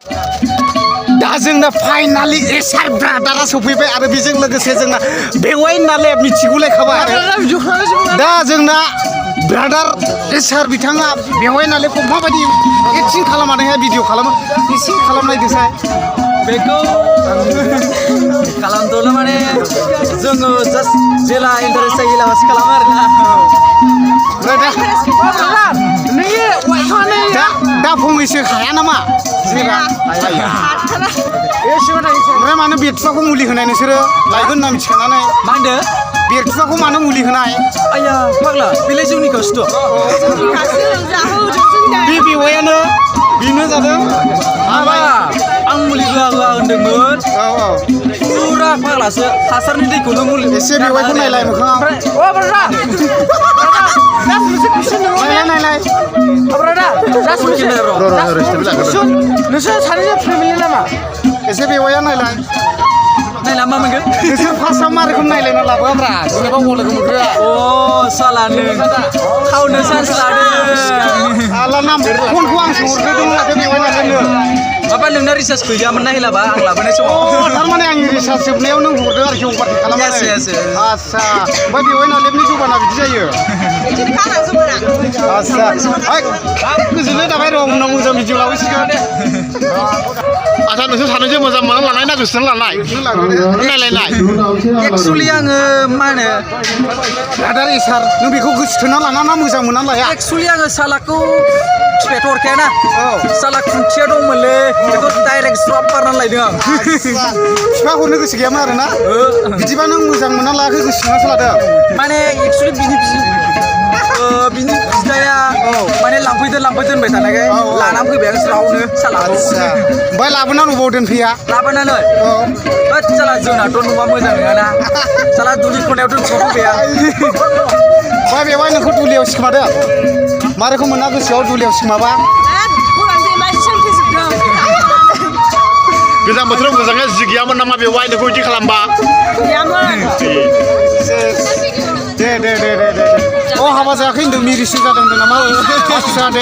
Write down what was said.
दा जोंना फाइनालि एसार ब्रादारा सफैबाय आरो बेजों लोगोसे जोंना बेवाइ नाले मिथिगौलायखाबाय दा जोंना ब्रादार एसार बिथाङा बेवाइ नालेखौ माबायदि एक्टिं खालामनानैहाय भिडिअ खालामो एसे खालामनायदोसाय बेखौ खालामथ'ला माने जोङो जास्ट जेला इन्टारेस्ट जायो लाबासो खालामो आरोना दा फंनैसो हाया नामा ओमफ्राय मानो बेरथुआखौ मुलि होनाय नोंसोरो लायगोन होनना मिथिखानानै मा होनदो बेरथुआखौ मानो मुलि होनाय आया फाग्ला बेलाय जोंनि कस्ट' बे बेवायानो बेनो जादों माबा आं मुलि होआ होनदोंमोन फुरा फाग्लासो हासारनि दैखौनो मुलि एसे बेवाइखौ नायलाय मोखाङाव नायलाय नोंसोर सानैजों फेमिलि नामा एसे बेवाया नायलाय नायला मा मोनगोन नोंसोर फार्स्टआव मा रोखोम नायलायना लाबोआब्रा जेनेबा लोगो मोनग्रोआ अ साला नों खावनो चान्स लादों आला नाम फनखौ आं सोंहरग्रोदों माथो बेवाइ नायनो माबा नोंना रिसार्ज गैयामोन ना हेलाबा आं लाबोनाय समाव थारमाने आंनि रिसार्ज जोबनायाव नों हरदों आरोखि अभारटेक खालामनानै आदसा ओमफ्राय बेवाइ नालेबनि जबाना बिदि जायो आदसा गोजोननाय थाबाय र' उनाव मोजां भिडिअ लाबोसिगोन आदसा नोंसोर सानैजों मोजां मोनना लानाय ना गोसोथोन लानाय नायलायनाय एक्सुवेलि आङो मा होनो ब्रादार एसार नों बेखौ गोसोथोना लाना ना मोजां मोनना लाया एक्सुवेलि आङो सालाखौ फिफायथ' हरखायाना साला खुन्थिया दंमोनलै बेखौ डाइरेक्ट स्रप बारनानै लायदों आं बिफा हरनो गोसो गैयामोन आरोना बिदिबा नों मोजां मोनना लायाखै गोसोथोनासो लादों माने एक्सुवेलि बिनि बिदाया माने लांफैदो होनबाय थानायखाय लाना फैबाय आं ज्रावनो सालाखौ ओमफ्राय लाबोनानै बबाव दोनफैया लाबोनानै होद साला जोंनाथ' न'आ मोजां नङाना साला दुलि खनायाव दोनखुमाफैबाय आं ओमफ्राय बेवहाय नोंखौ दुलियाव सिखोमादों मा रोखोम मोना गोसोआव दुलियाव सिखोमाबा गोजां बोथोराव मोजाङै जि गैयामोन नामा बेवहाय नोंखौ बिदि खालामबा दे अ हाबा जायाखै होनदों मिरिसो जादों नामा आदसा दे